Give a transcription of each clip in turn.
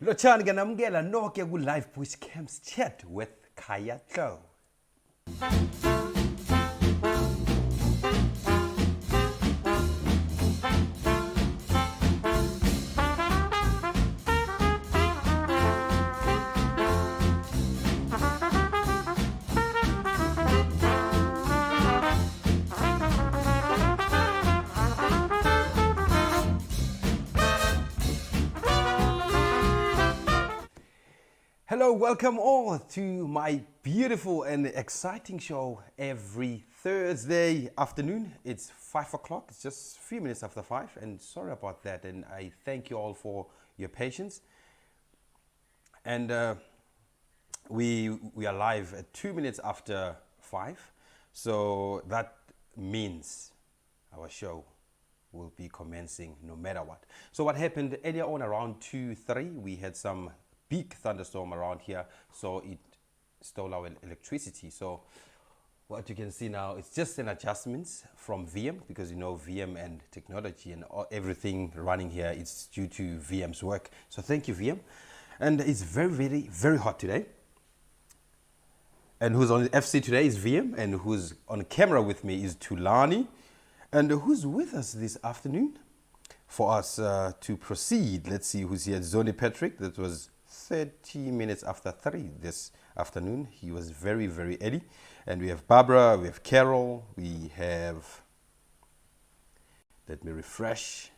Lochani ganamgela noke ku live bush camps chat with Khaya Tlou. Hello, welcome all to my beautiful and exciting show every Thursday afternoon. It's 5 o'clock, it's just a few minutes after 5, and sorry about that, and I thank you all for your patience. And we are live at 2 minutes after 5, so that means our show will be commencing no matter what. So what happened earlier on around 2-3, we had some big thunderstorm around here, so it stole our electricity. So what you can see now, it's just an adjustment from VM, because you know VM and technology and everything running here, it's due to VM's work. So thank you, VM. And it's very hot today. And who's on the FC today is VM, and who's on camera with me is Tulani. And who's with us this afternoon for us to proceed? Let's see who's here. Zoni Patrick, that was 30 minutes after 3 this afternoon. He was very early. And we have Barbara, we have Carol, we have, let me refresh.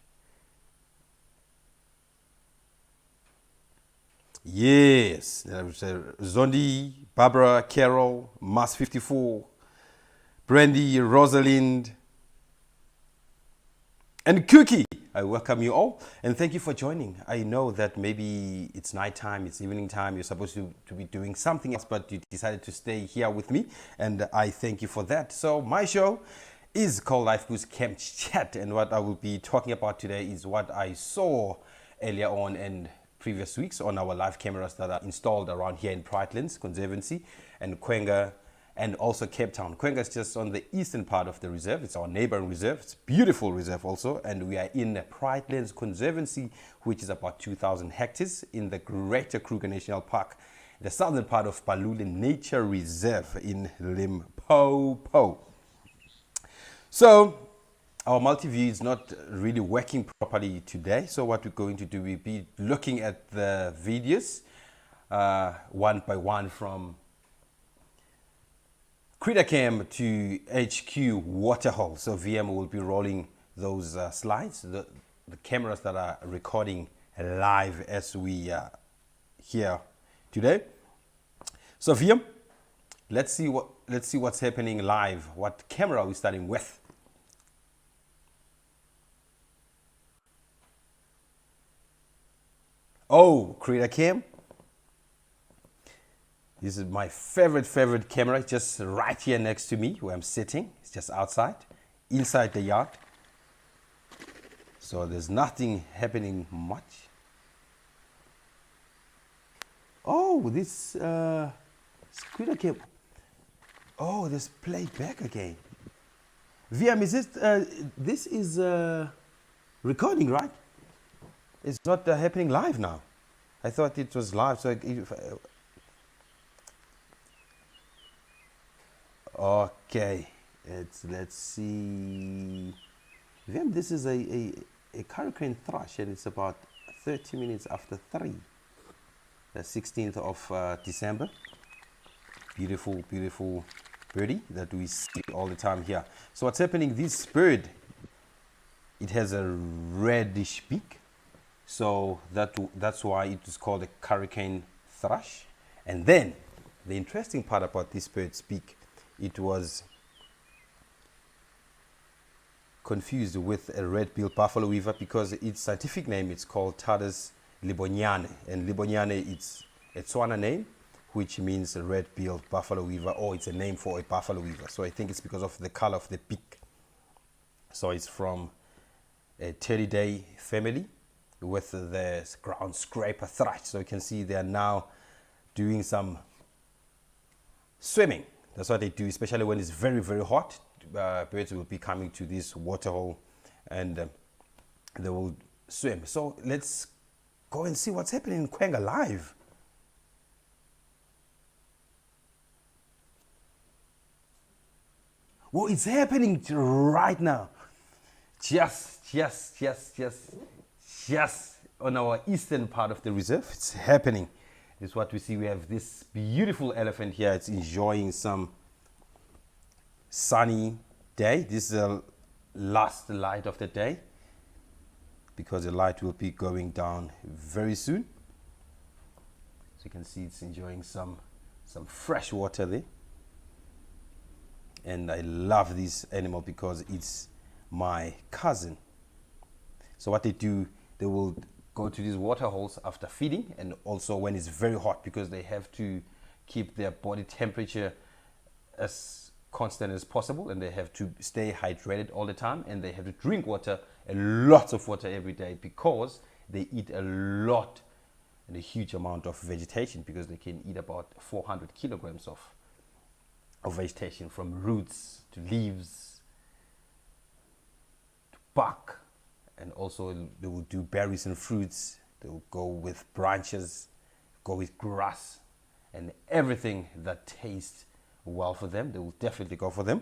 Yes, Zondi, Barbara, Carol, Mas 54, Brandy, Rosalind, and Cookie. I welcome you all and thank you for joining. I know that maybe it's nighttime, it's evening time, you're supposed to be doing something else, but you decided to stay here with me, and I thank you for that. So my show is called Life Boost Camp Chat, and what I will be talking about today is what I saw earlier on in previous weeks on our live cameras that are installed around here in Brightlands Conservancy and Khaya, and also Cape Town. Khaya is just on the eastern part of the reserve. It's our neighboring reserve. It's a beautiful reserve also. And we are in Brightlands Conservancy, which is about 2,000 hectares in the Greater Kruger National Park, the southern part of Balule Nature Reserve in Limpopo. So our multi-view is not really working properly today. So what we're going to do, we'll be looking at the videos one by one from Critter Cam to HQ Waterhole. So VM will be rolling those slides, the cameras that are recording live as we here today. So VM, let's see what's happening live. What camera are we starting with? Oh, Critter Cam. This is my favorite camera, just right here next to me where I'm sitting. It's just outside, inside the yard. So there's nothing happening much. Oh, this Critter Cam. Oh, this played back again. VM, is this is recording, right? It's not happening live now. I thought it was live, so okay, let's see. VM, this is a hurricane thrush, and it's about 30 minutes after 3. The 16th of December. Beautiful birdie that we see all the time here. So what's happening, this bird, it has a reddish beak. So that's why it is called a hurricane thrush. And then the interesting part about this bird's beak, it was confused with a red-billed buffalo weaver because its scientific name is called Tardus liboniane, and liboniane, it's a Tswana name which means a red-billed buffalo weaver, or it's a name for a buffalo weaver. So I think it's because of the color of the beak. So it's from a Terridae family with the ground scraper thrush. So you can see they are now doing some swimming. That's what they do, especially when it's very hot. Birds will be coming to this waterhole and they will swim. So let's go and see what's happening in Khaya live. Well, it's happening right now. Just on our eastern part of the reserve, it's happening. This is what we see. We have this beautiful elephant here. It's enjoying some sunny day. This is the last light of the day, because the light will be going down very soon. So you can see it's enjoying some fresh water there. And I love this animal because it's my cousin. So what they do, they will go to these water holes after feeding, and also when it's very hot, because they have to keep their body temperature as constant as possible, and they have to stay hydrated all the time, and they have to drink water, a lot of water every day, because they eat a lot and a huge amount of vegetation, because they can eat about 400 kilograms of vegetation, from roots to leaves to bark, and also they will do berries and fruits. They will go with branches, go with grass, and everything that tastes well for them, they will definitely go for them.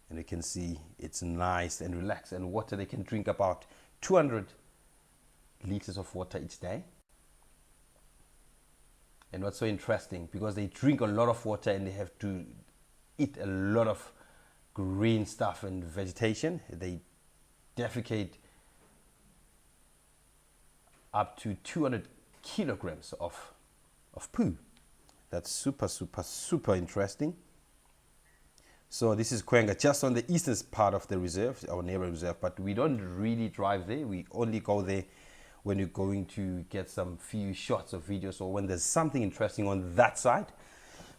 And you can see it's nice and relaxed, and water, they can drink about 200 liters of water each day. And what's so interesting, because they drink a lot of water and they have to eat a lot of green stuff and vegetation, they defecate up to 200 kilograms of poo. That's super interesting. So this is Khaya, just on the eastern part of the reserve, our neighbor reserve, but we don't really drive there. We only go there when you're going to get some few shots of videos, or when there's something interesting on that side.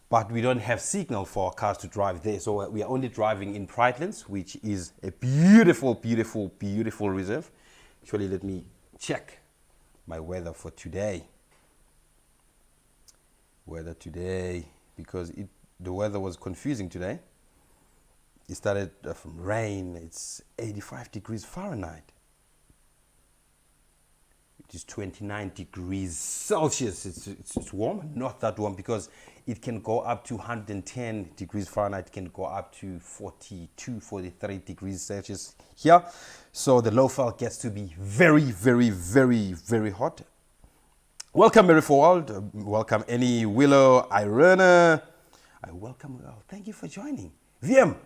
But we don't have signal for our cars to drive there, so we are only driving in Pridelands, which is a beautiful reserve. Actually, let me check my weather for today. Weather today, because the weather was confusing today. It started from rain. It's 85 degrees Fahrenheit. It is 29 degrees Celsius. It's warm, not that warm, because it can go up to 110 degrees Fahrenheit. It can go up to 42, 43 degrees Celsius here. So the low fall gets to be very hot. Welcome, Mary Forward. Welcome, Annie, Willow, Irena. I welcome you all. Thank you for joining. VM,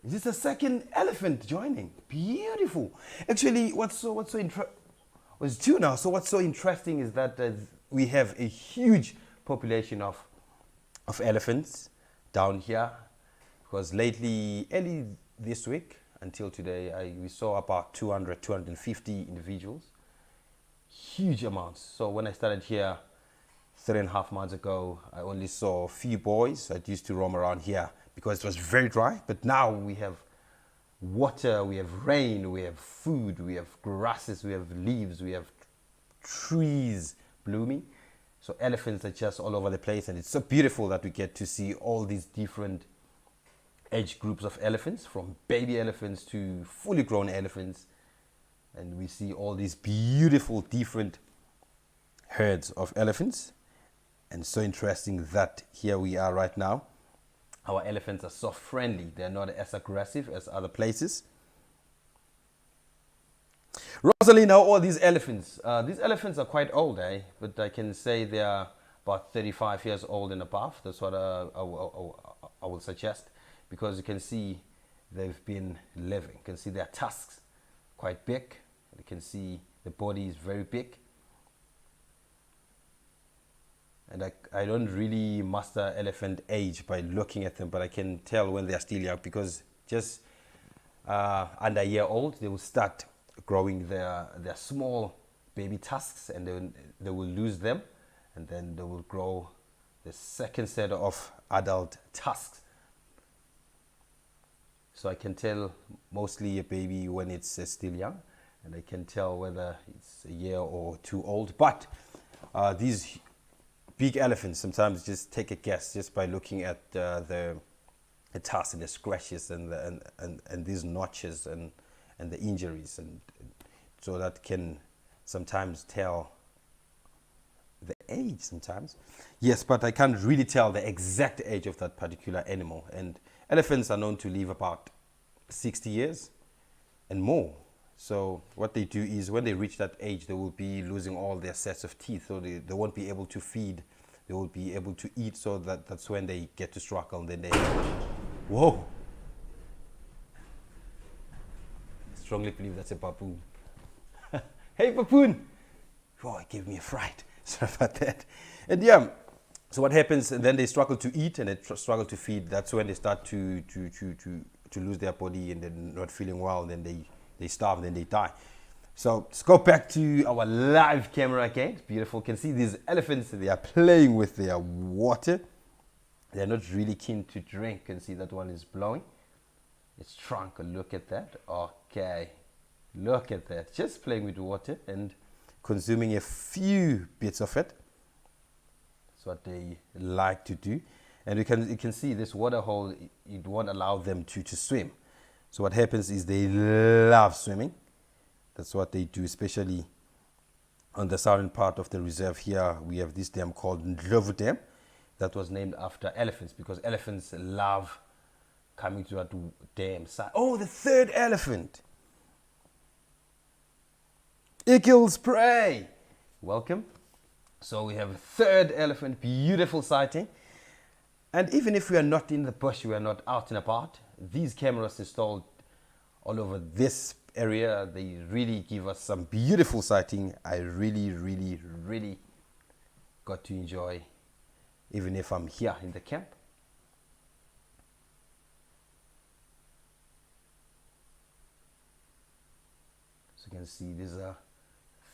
is this the second elephant joining? Beautiful. Actually, what's so interesting is that we have a huge population of elephants down here, because early this week until today, we saw about 200, 250 individuals. Huge amounts. So when I started here 3.5 months ago, I only saw a few boys that used to roam around here because it was very dry. But now we have water, we have rain, we have food, we have grasses, we have leaves, we have trees blooming. So elephants are just all over the place, and it's so beautiful that we get to see all these different age groups of elephants, from baby elephants to fully grown elephants. And we see all these beautiful different herds of elephants. And so interesting that here we are right now. Our elephants are so friendly. They're not as aggressive as other places. Rosalie, now all these elephants are quite old, but I can say they are about 35 years old and above. That's what I will suggest, because you can see they've been living. You can see their tusks quite big. You can see the body is very big. And I don't really master elephant age by looking at them, but I can tell when they're still young, because just under a year old, they will start growing their small baby tusks, and then they will lose them, and then they will grow the second set of adult tusks. So I can tell mostly a baby when it's still young, and I can tell whether it's a year or two old. But these big elephants, sometimes just take a guess just by looking at the tusks and the scratches and these notches and the injuries, and so that can sometimes tell the age sometimes. Yes, but I can't really tell the exact age of that particular animal. And elephants are known to live about 60 years and more. So what they do is when they reach that age, they will be losing all their sets of teeth. So they won't be able to feed. They won't be able to eat. So that's when they get to struggle. And then they, whoa. I strongly believe that's a baboon. Hey, baboon. Oh, it gave me a fright. Sorry about that. And yeah, so what happens, and then they struggle to eat and they struggle to feed. That's when they start to lose their body and then not feeling well. And then they starve and then they die. So let's go back to our live camera again. It's beautiful. You can see these elephants, they are playing with their water. They're not really keen to drink. You can see that one is blowing. Its trunk, look at that. Okay, look at that. Just playing with the water and consuming a few bits of it. That's what they like to do. And you can see this water hole, it won't allow them to swim. So what happens is they love swimming. That's what they do, especially on the southern part of the reserve here. We have this dam called Tlou Dam that was named after elephants because elephants love coming to that dam. Oh, the third elephant. Eagles prey. Welcome. So we have a third elephant, beautiful sighting. And even if we are not in the bush, we are not out and about, these cameras installed all over this area, they really give us some beautiful sighting. I really got to enjoy, even if I'm here in the camp. So you can see these are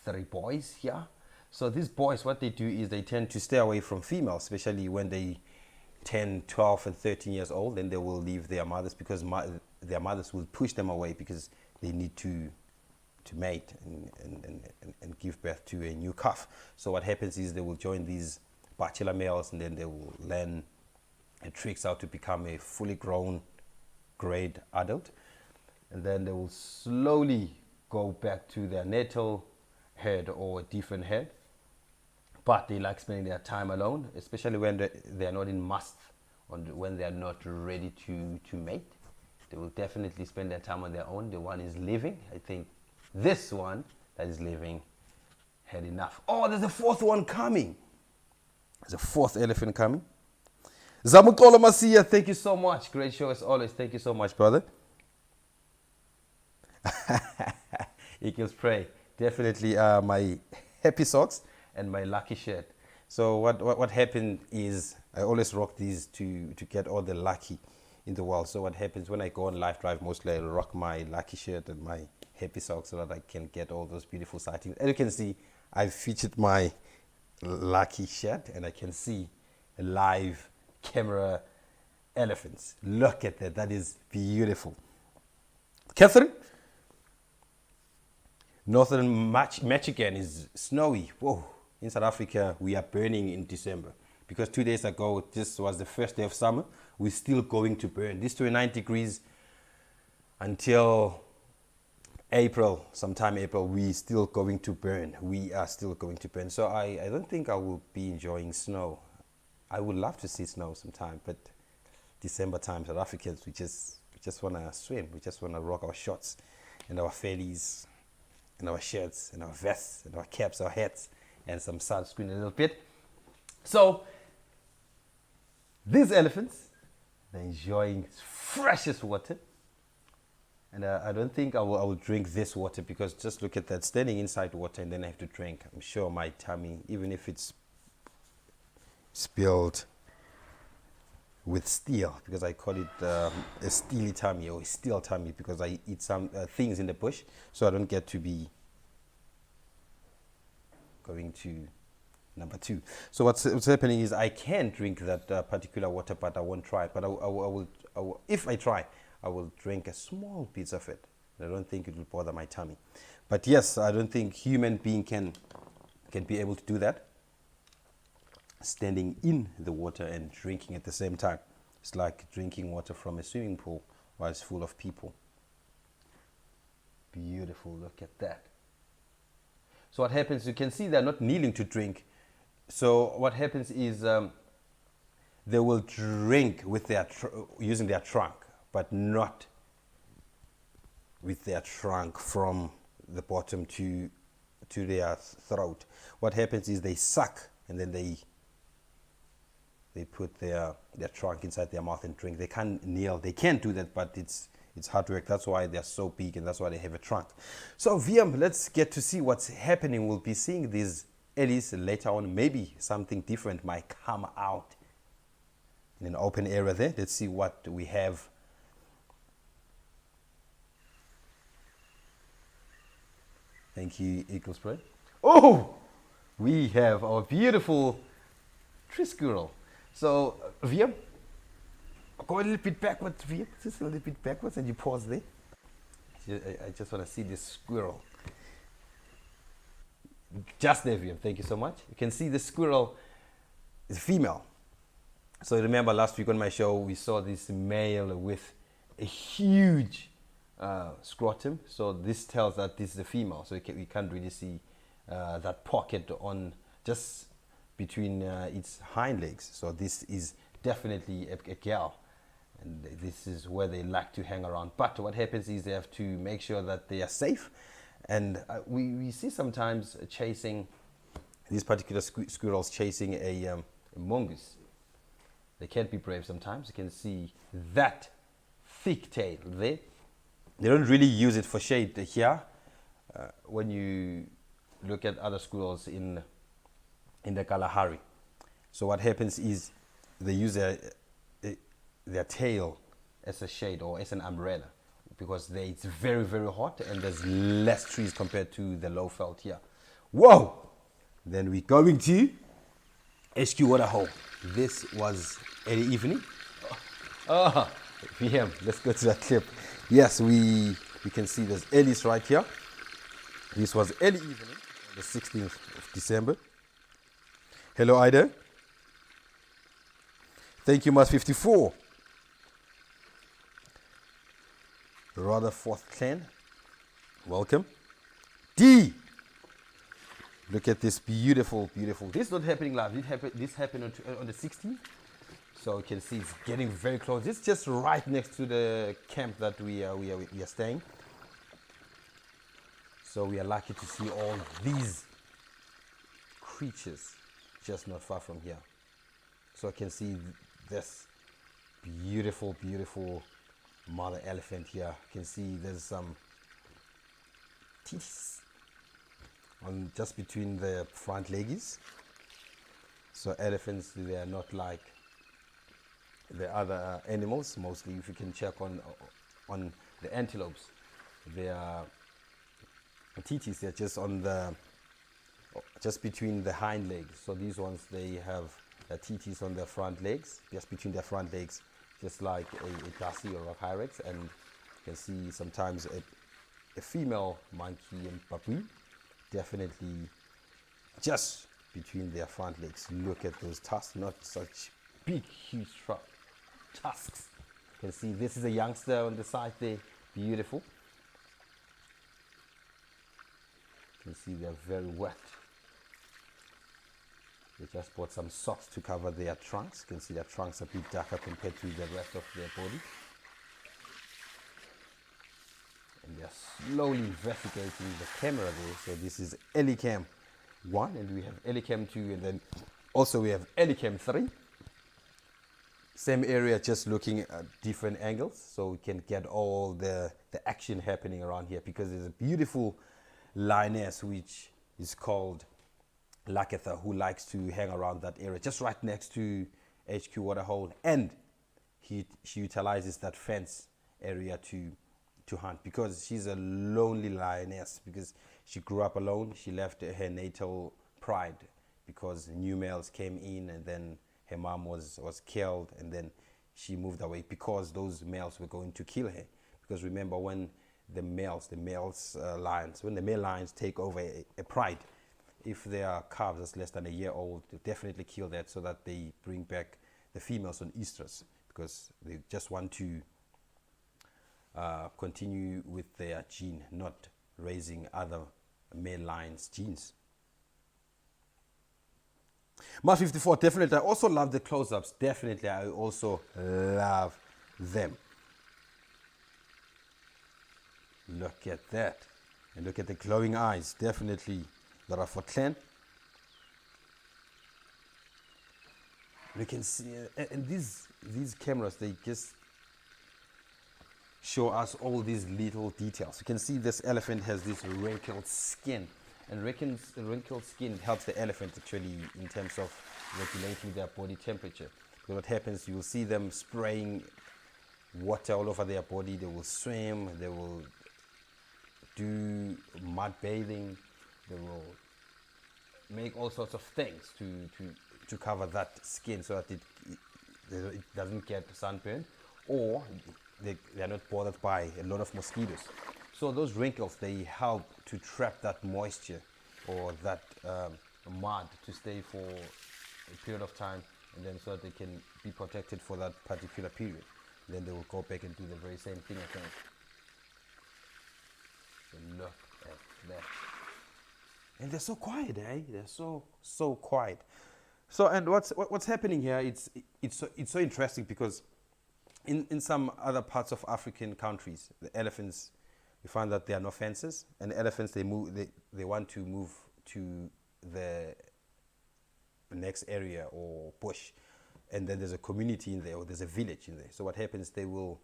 3 boys here. So these boys, what they do is they tend to stay away from females, especially when they 10, 12 and 13 years old. Then they will leave their mothers because their mothers will push them away because they need to mate and give birth to a new calf. So what happens is they will join these bachelor males and then they will learn tricks how to become a fully grown grade adult. And then they will slowly go back to their natal herd or a different herd, but they like spending their time alone, especially when they are not in must, when they are not ready to mate. They will definitely spend their time on their own. The one is living. I think this one that is living had enough. Oh, there's a fourth one coming. There's a fourth elephant coming. Zamukolo Masia, thank you so much. Great show as always. Thank you so much, brother. Eagles prey. Definitely my happy socks and my lucky shirt. So what happened is I always rock these to get all the lucky in the world. So what happens when I go on live drive, mostly I rock my lucky shirt and my happy socks so that I can get all those beautiful sightings. As you can see, I've featured my lucky shirt and I can see a live camera elephants. Look at that. That is beautiful. Catherine? Northern Michigan is snowy. Whoa. In South Africa, we are burning in December. Because 2 days ago, this was the first day of summer. We're still going to burn. This 29 degrees until April, sometime April, we're still going to burn. We are still going to burn. So I don't think I will be enjoying snow. I would love to see snow sometime, but December time, South Africans, we just want to swim. We just want to rock our shorts and our fellies and our shirts and our vests and our caps, our hats, and some sunscreen a little bit. So these elephants, they're enjoying freshest water. And I don't think I will drink this water because just look at that, standing inside water and then I have to drink. I'm sure my tummy, even if it's spilled with steel, because I call it a steely tummy or a steel tummy because I eat some things in the bush, so I don't get to be going to number 2. So what's happening is I can drink that particular water, but I won't try it. But I will, if I try, I will drink a small piece of it. I don't think it will bother my tummy. But yes, I don't think human being can be able to do that. Standing in the water and drinking at the same time. It's like drinking water from a swimming pool while it's full of people. Beautiful, look at that. So what happens, you can see they're not kneeling to drink. So what happens is they will drink with their using their trunk, but not with their trunk from the bottom to their throat. What happens is they suck, and then they put their trunk inside their mouth and drink. They can't kneel. They can do that, but it's hard work. That's why they're so big, and that's why they have a trunk. So VM, let's get to see what's happening. We'll be seeing these ellies later on. Maybe something different might come out in an open area there. Let's see what we have. Thank you, Eagle Spray. Oh, we have our beautiful tree squirrel. So, VM, go a little bit backwards, VM. Just a little bit backwards, and you pause there. I just want to see this squirrel. Just there, VM. Thank you so much. You can see the squirrel is female. So remember last week on my show, we saw this male with a huge scrotum. So this tells that this is a female. So we can't really see that pocket on just between its hind legs. So this is definitely a girl, and this is where they like to hang around. But what happens is they have to make sure that they are safe, and we see sometimes chasing these particular squirrels chasing a mongoose. They can't be brave sometimes. You can see that thick tail there. They don't really use it for shade here. When you look at other squirrels in the Kalahari. So what happens is they use their tail as a shade or as an umbrella, because it's very, very hot and there's less trees compared to the low veld here. Whoa! Then we're going to HQ Waterhole. This was early evening. VM, let's go to that clip. Yes, we can see there's ellies right here. This was early evening, the 16th of December. Hello, Ida. Thank you, Mas 54. Rutherford Clan, welcome. D. Look at this beautiful. This is not happening live. This happened on the 16th. So you can see it's getting very close. It's just right next to the camp that we are staying. So we are lucky to see all these creatures just not far from here. So I can see this beautiful mother elephant here. You can see there's some teeth on just between the front legs. So elephants, they are not like the other animals. Mostly, if you can check on the antelopes, their teeth, they're just between the hind legs. So these ones, they have teeth on their front legs, just between their front legs, just like a Darcy or a Hyrex. And you can see sometimes a female monkey and baboon, definitely just between their front legs. Look at those tusks, not such big, huge tusks. You can see this is a youngster on the side there, beautiful. You can see they're very wet. They just bought some socks to cover their trunks. You can see their trunks are a bit darker compared to the rest of their body. And they're slowly investigating the camera there. So this is Elicam 1, and we have Elicam 2, and then also we have Elicam 3. Same area, just looking at different angles, so we can get all the action happening around here, because there's a beautiful lioness which is called Lakatha, who likes to hang around that area, just right next to HQ Waterhole, and she utilizes that fence area to hunt, because she's a lonely lioness, because she grew up alone. She left her natal pride because new males came in, and then her mom was killed, and then she moved away because those males were going to kill her. Because remember, when the male lions take over a pride, if they are calves that's less than a year old, they definitely kill that, so that they bring back the females on estrus, because they just want to continue with their gene, not raising other male lion's genes. March 54, definitely. I also love the close-ups. Definitely, I also love them. Look at that. And look at the glowing eyes. Definitely that are for Tlou. You can see, and these cameras, they just show us all these little details. You can see this elephant has this wrinkled skin, and wrinkled skin helps the elephant actually in terms of regulating their body temperature. So what happens, you will see them spraying water all over their body. They will swim, they will do mud bathing, they will make all sorts of things to cover that skin so that it doesn't get sunburned, or they're not bothered by a lot of mosquitoes. So those wrinkles, they help to trap that moisture or that mud to stay for a period of time, and then so that they can be protected for that particular period. Then they will go back and do the very same thing again. So look at that. And they're so quiet, eh? They're so quiet. So, and what's happening here? It's so interesting because in some other parts of African countries, the elephants, we find that there are no fences, and the elephants, they want to move to the next area or bush, and then there's a community in there, or there's a village in there. So what happens? They will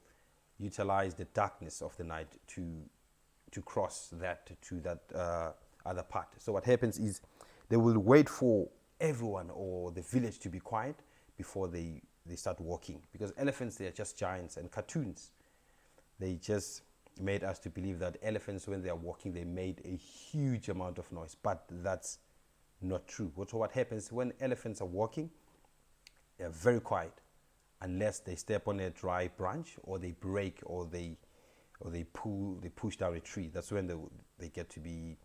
utilize the darkness of the night to cross that to that other part. So what happens is they will wait for everyone or the village to be quiet before they start walking, because elephants, they are just giants, and cartoons, they just made us to believe that elephants, when they are walking, they made a huge amount of noise, but that's not true. So what happens when elephants are walking? They're very quiet, unless they step on a dry branch, or they break, or they push down a tree. That's when they get to be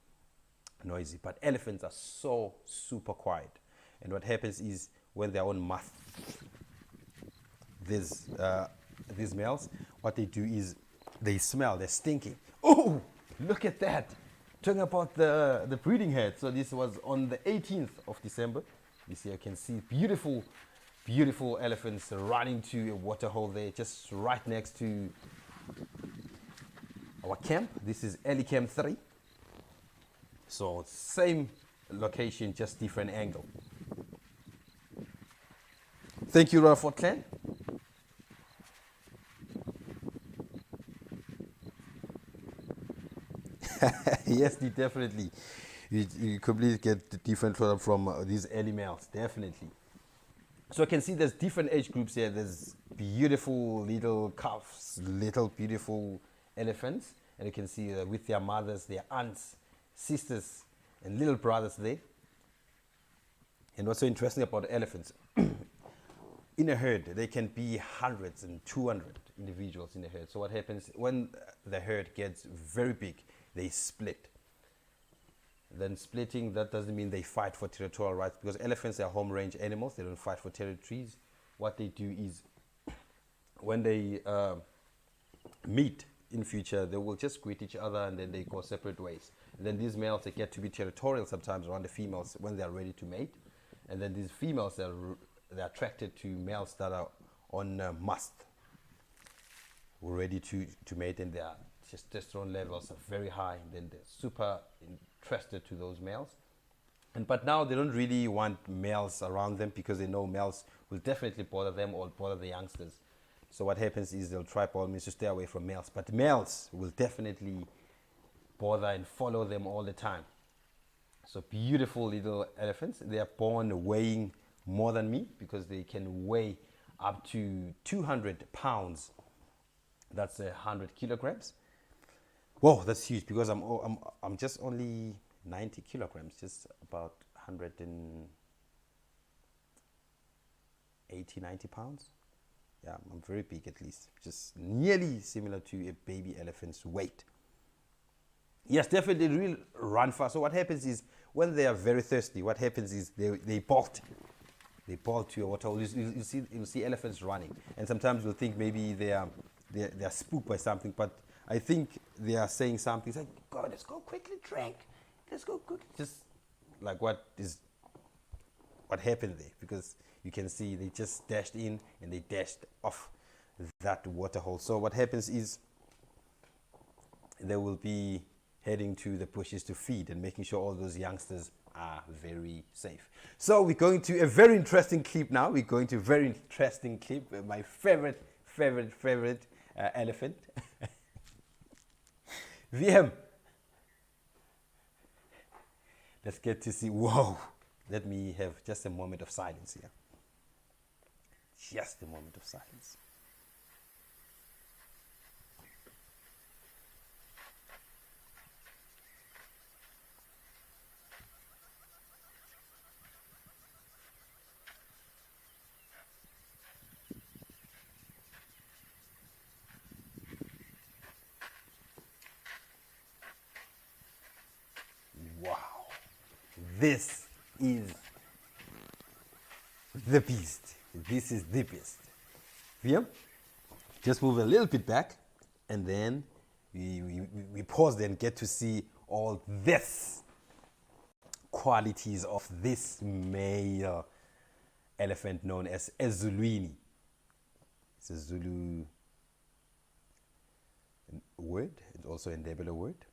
noisy. But elephants are so super quiet. And what happens is, when they're on math, these males, what they do is they smell, they're stinking. Oh, look at that. Talking about the breeding head. So this was on the 18th of December. You see, I can see beautiful elephants running to a water hole there, just right next to our camp. This is early camp 3. So same location, just different angle. Thank you, for Tlou. Yes, definitely. You completely get the different from these early males, definitely. So I can see there's different age groups here. There's beautiful little calves, little beautiful elephants, and you can see with their mothers, their aunts, sisters, and little brothers there. And what's so interesting about elephants, in a herd, there can be hundreds and 200 individuals in a herd. So what happens when the herd gets very big? They split. Then splitting, that doesn't mean they fight for territorial rights, because elephants are home range animals. They don't fight for territories. What they do is, when they meet in future, they will just greet each other, and then they go separate ways. And then these males, they get to be territorial sometimes around the females when they are ready to mate. And then these females, they're attracted to males that are on must, ready to mate, and their testosterone levels are very high, and then they're super interested to those males. But now they don't really want males around them, because they know males will definitely bother them or bother the youngsters. So what happens is they'll try by all means to stay away from males, but males will definitely bother and follow them all the time. So beautiful little elephants. They are born weighing more than me, because they can weigh up to 200 pounds. That's 100 kilograms. Whoa, that's huge, because I'm just only 90 kilograms, just about 180, 90 pounds. Yeah, I'm very big, at least, just nearly similar to a baby elephant's weight. Yes, definitely really run fast. So what happens is, when they are very thirsty, what happens is they bolt. They bolt to a water hole. You see elephants running, and sometimes you'll think maybe they are spooked by something, but I think they are saying something. It's like, God, let's go quickly drink. let's go quick. Just like what happened there, because you can see they just dashed in and they dashed off that water hole. So what happens is they will be heading to the bushes to feed and making sure all those youngsters are very safe. So we're going to a very interesting clip now. We're going to a very interesting clip. My favorite elephant. VM. Let's get to see. Whoa. Let me have just a moment of silence here. Just a moment of silence. Wow. This is the beast. This is the beast. Yeah? Just move a little bit back, and then we pause and get to see all this qualities of this male elephant known as Ezulwini. It's a Zulu word. It's also a Ndebele word,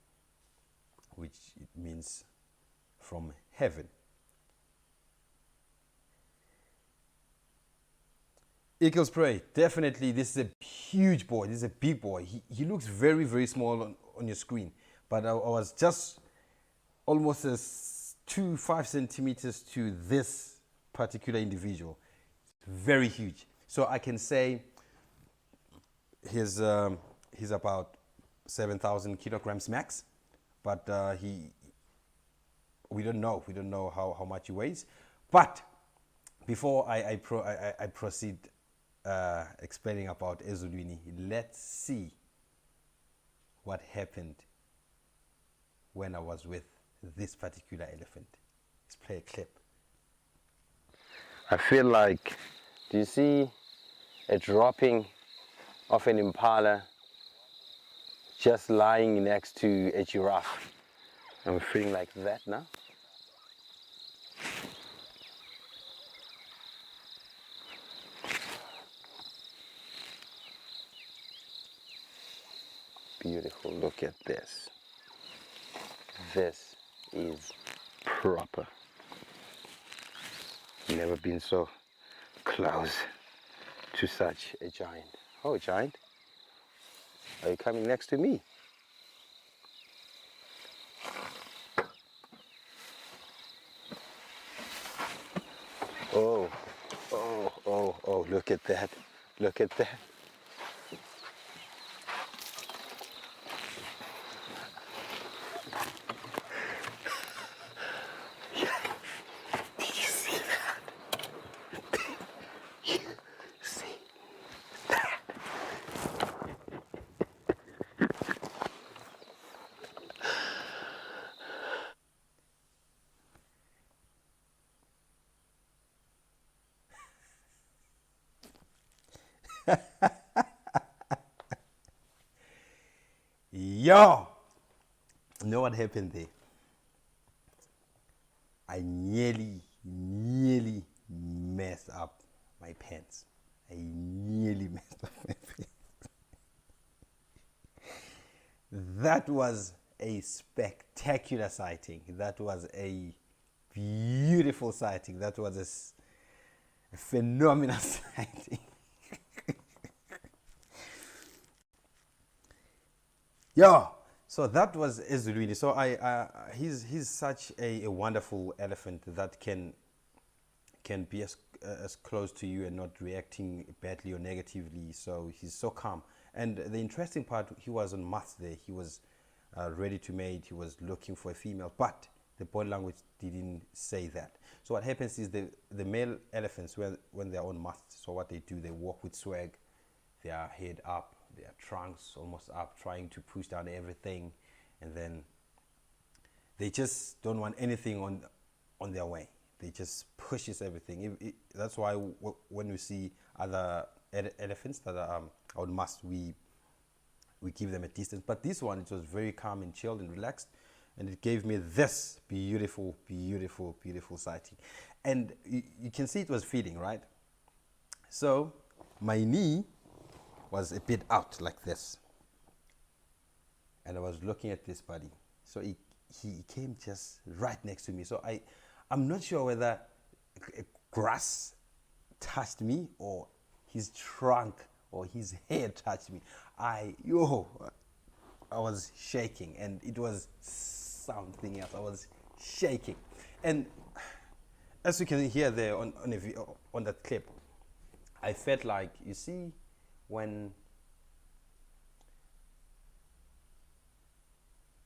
which it means from heaven. Eagles Prey, definitely this is a huge boy. This is a big boy. He looks very, very small on your screen, but I was just almost 5 centimeters to this particular individual. Very huge. So I can say he's about 7,000 kilograms max, but we don't know how much he weighs. But before I proceed explaining about Ezulwini, let's see what happened when I was with this particular elephant. Let's play a clip. I feel like, do you see a dropping of an impala just lying next to a giraffe? I'm feeling like that now. Beautiful, look at this. This is proper. Never been so close to such a giant. Oh, giant, are you coming next to me? Oh, oh, oh, oh, look at that. Look at that. Yo, you know what happened there? I nearly messed up my pants. I nearly messed up my pants. That was a spectacular sighting. That was a beautiful sighting. That was a phenomenal sighting. Yeah, so that was Ezulwini. So he's such a wonderful elephant that can be as close to you and not reacting badly or negatively. So he's so calm. And the interesting part, he was on mast there. He was ready to mate. He was looking for a female, but the body language didn't say that. So what happens is the male elephants, when they're on mast, so what they do, they walk with swag, their head up, their trunks almost up, trying to push down everything, and then they just don't want anything on their way. They just pushes everything. That's why when we see other elephants that are on mast, we give them a distance. But this one, it was very calm and chilled and relaxed, and it gave me this beautiful, beautiful, beautiful sighting. And you can see it was feeding, right? So my knee was a bit out like this, and I was looking at this buddy. So he came just right next to me. So I'm not sure whether grass touched me or his trunk or his hair touched me. I was shaking, and it was something else. I was shaking, and as you can hear there on that clip, I felt like, you see, when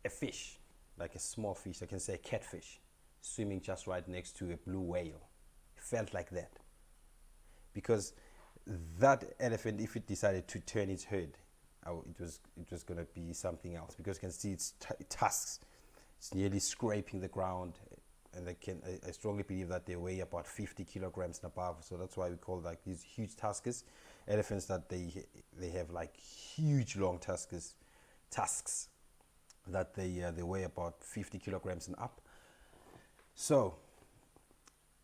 a fish, like a small fish, I can say a catfish, swimming just right next to a blue whale, it felt like that. Because that elephant, if it decided to turn its head, it was going to be something else, because you can see its tusks. It's nearly scraping the ground, and I strongly believe that they weigh about 50 kilograms and above. So that's why we call like these huge tuskers elephants, that they have like huge long tusks that they weigh about 50 kilograms and up. So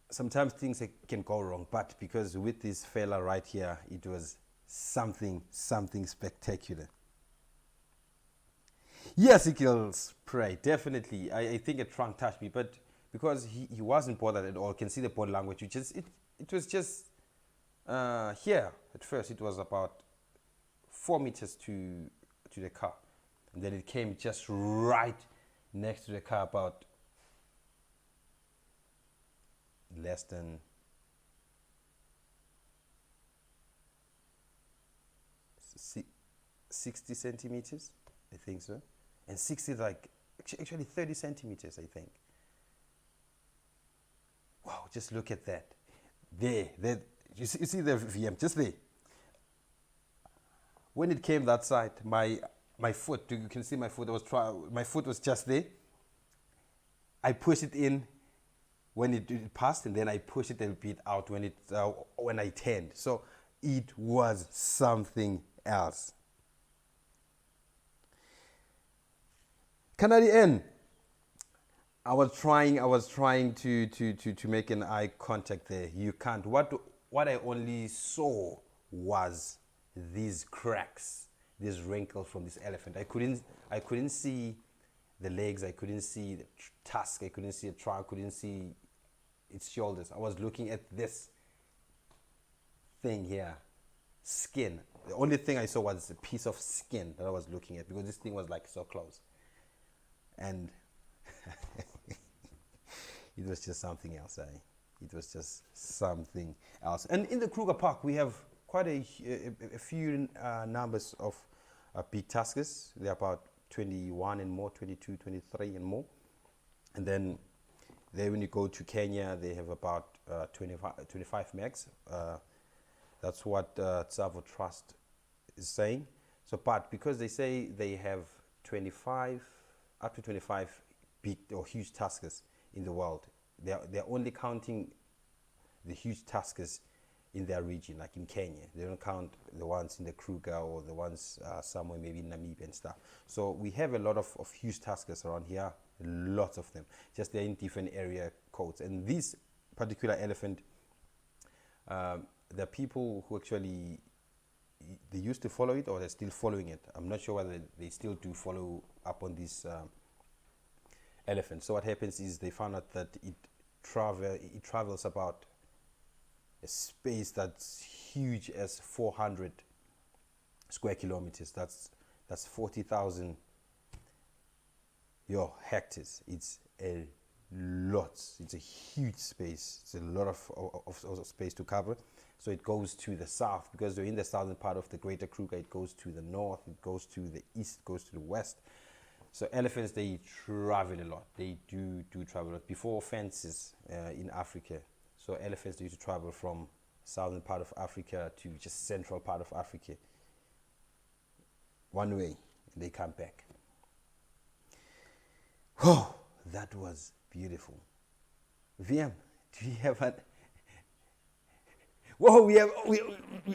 sometimes things can go wrong, but because with this fella right here, it was something spectacular. Yes, he kills prey, definitely. I think a trunk touched me, but because he wasn't bothered at all, you can see the body language, it was just here. At first it was about 4 meters to the car, and then it came just right next to the car, about less than 60 centimeters, I think so. And 60, like actually 30 centimeters, I think. Wow, just look at that. There, you see the VM, just there. When it came that side, my foot, you can see my foot, my foot was just there. I pushed it in when it passed, and then I pushed it a bit out when I turned. So it was something else. Canary N. I was trying to make an eye contact there. You can't. What I only saw was these cracks, these wrinkles from this elephant. I couldn't see the legs. I couldn't see the tusk. I couldn't see the trunk. I couldn't see its shoulders. I was looking at this thing here, skin. The only thing I saw was a piece of skin that I was looking at, because this thing was like so close. And it was just something else, It was just something else. And in the Kruger Park, we have quite a few numbers of big tuskers. They're about 21 and more, 22, 23 and more. And then when you go to Kenya, they have about 25 megs. That's what Tsavo Trust is saying. So, but because they say they have 25, up to 25 big or huge tuskers in the world, they're only counting the huge tuskers in their region, like in Kenya. They don't count the ones in the Kruger or the ones somewhere maybe in Namibia and stuff. So we have a lot of huge tuskers around here, lots of them. Just they're in different area codes. And this particular elephant, the people who actually, they used to follow it, or they're still following it. I'm not sure whether they still do follow up on this elephant. So what happens is they found out that it travels about a space that's huge as 400 square kilometers. That's 40,000 hectares. It's a lot. It's a huge space. It's a lot of space to cover. So it goes to the south, because they're in the southern part of the Greater Kruger. It goes to the north, it goes to the east, it goes to the west. So elephants, they travel a lot. They do travel a lot. Before fences in Africa, so elephants, they used to travel from southern part of Africa to just central part of Africa. One way, and they come back. Oh, that was beautiful. VM, do you have an... Whoa, we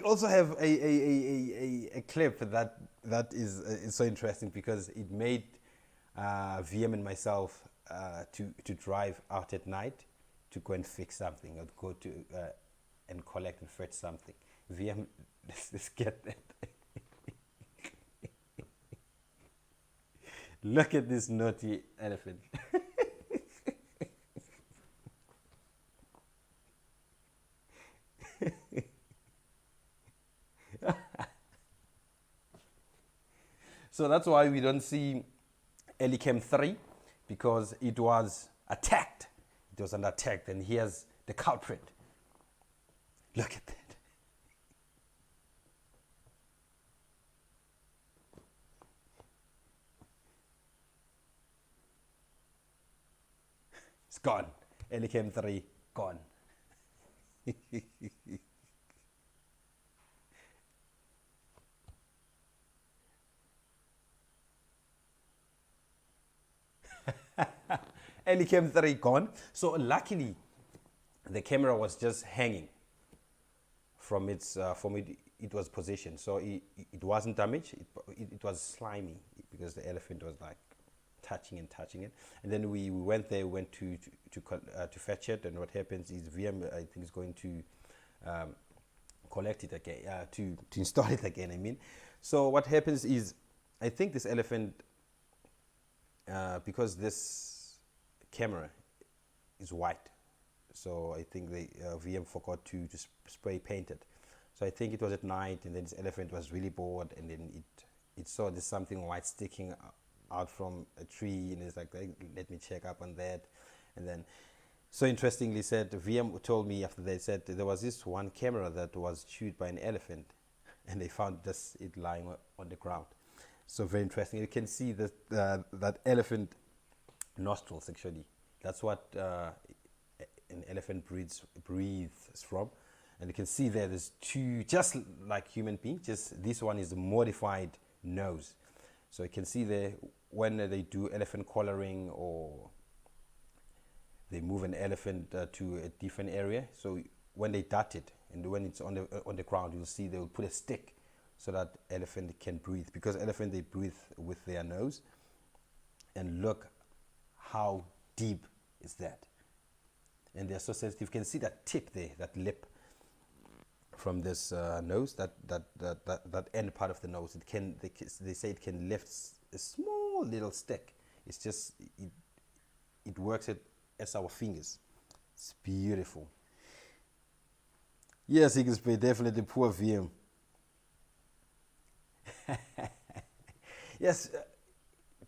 also have a clip that is so interesting, because it made VM and myself to drive out at night to go and fix something or go to and collect and fetch something. VM, let's get that. Look at this naughty elephant. So that's why we don't see Elicam 3, because it was attacked. It was under attack, and here's the culprit. Look at that. It's gone. Elicam 3 gone. Elicam 3 gone. So luckily, the camera was just hanging from its it was positioned, so it wasn't damaged. It was slimy because the elephant was like touching it, and then we went there, went to fetch it, and what happens is VM, I think, is going to collect it again, to install it again, I mean. So what happens is, I think this elephant, because this camera is white, so I think the VM forgot to spray paint it. So I think it was at night, and then this elephant was really bored, and then it saw there's something white sticking out from a tree, and it's like, let me check up on that. And then, so interestingly said, VM told me after they said there was this one camera that was chewed by an elephant, and they found it lying on the ground. So very interesting. You can see that that elephant nostrils, actually. That's what an elephant breathes from. And you can see there's two, just like human beings, just this one is a modified nose. So you can see there, when they do elephant collaring, or they move an elephant to a different area, so when they dart it, and when it's on the ground, you'll see they'll put a stick so that elephant can breathe, because elephant, they breathe with their nose. And look how deep is that, and they're so sensitive. You can see that tip there, that lip from this nose, that end part of the nose. They say it can lift a small little stick. It's just it works as our fingers. It's beautiful. Yes, he can spray, definitely. Poor VM. Yes,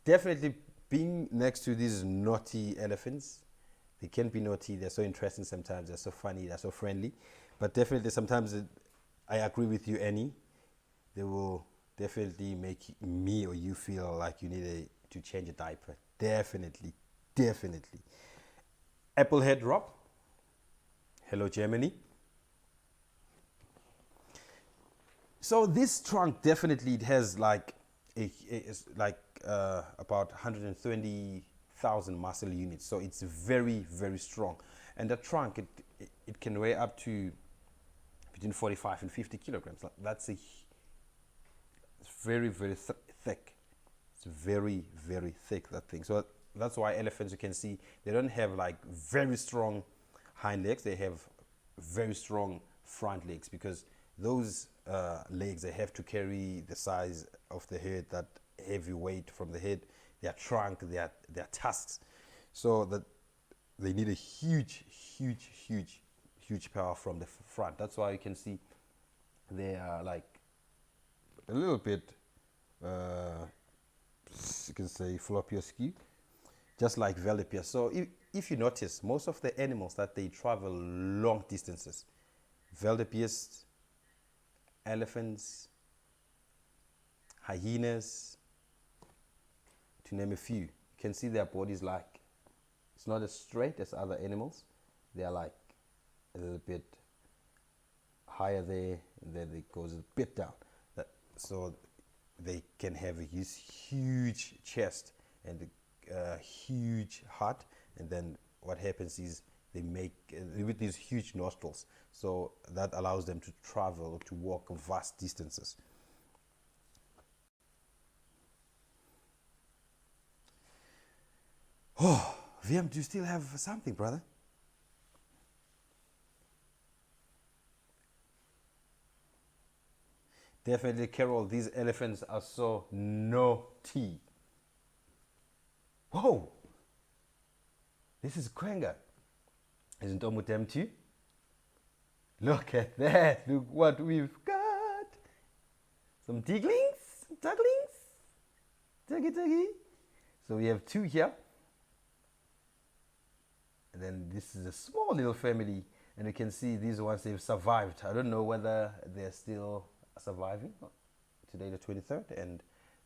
definitely. Being next to these naughty elephants, they can be naughty. They're so interesting sometimes. They're so funny. They're so friendly. But definitely sometimes, I agree with you, Annie. They will definitely make me or you feel like you need to change a diaper. Definitely. Definitely. Applehead Rob. Hello, Germany. So this trunk, definitely, it has like about 120,000 muscle units. So it's very, very strong. And the trunk, it can weigh up to between 45 and 50 kilograms. That's it's very, very thick. It's very, very thick, that thing. So that's why elephants, you can see, they don't have like very strong hind legs. They have very strong front legs, because those legs, they have to carry the size of the head, that heavy weight from the head, their trunk, their tusks. So that they need a huge power from the front. That's why you can see they are like a little bit, you can say, floppy or skew, just like velopia. So if you notice, most of the animals that they travel long distances, wildebeest, elephants, hyenas, to name a few, you can see their bodies like, it's not as straight as other animals. They are like a little bit higher there, and then it goes a bit down. So they can have a huge chest and a huge heart, and then what happens is they make with these huge nostrils, so that allows them to travel, to walk vast distances. Oh, VM, do you still have something, brother? Definitely, Carol, these elephants are so naughty. Whoa, this is Kwenga. Isn't Omut empty? Look at that. Look what we've got. Some tiglings, some tugglings. Tuggy, tuggy. So we have two here. And then this is a small little family. And you can see these ones, they've survived. I don't know whether they're still surviving. Today the 23rd, and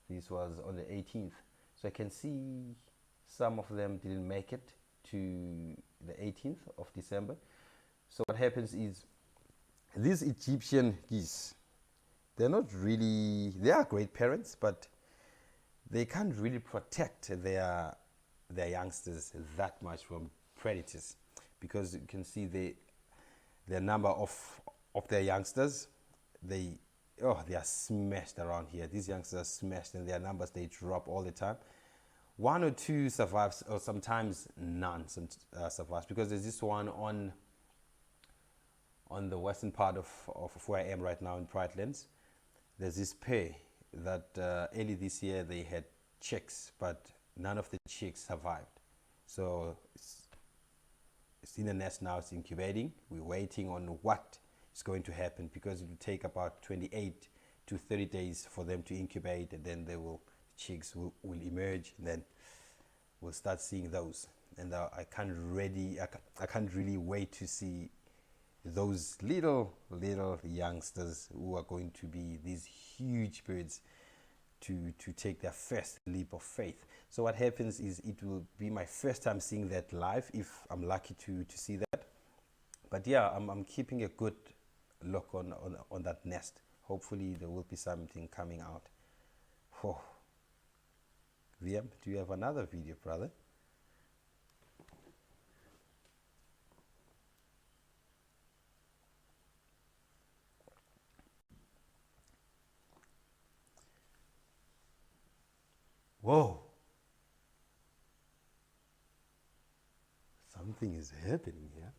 this was on the 18th. So I can see some of them didn't make it to the 18th of December. So what happens is these Egyptian geese, they're not really, they are great parents, but they can't really protect their youngsters that much from predators, because you can see the number of their youngsters, they are smashed around here. These youngsters are smashed, and their numbers, they drop all the time. One or two survives, or sometimes none survives, because there's this one on the western part of where I am right now in Pride-Lands. There's this pair that early this year they had chicks, but none of the chicks survived. So it's in the nest now, it's incubating. We're waiting on what is going to happen, because it will take about 28 to 30 days for them to incubate, and then chicks will emerge, and then we'll start seeing those. And I can't really wait to see those little youngsters who are going to be these huge birds to take their first leap of faith. So what happens is, it will be my first time seeing that live, if I'm lucky to see that. But yeah, I'm keeping a good look on that nest. Hopefully there will be something coming out. Oh. VM, do you have another video, brother? Whoa. Something is happening here.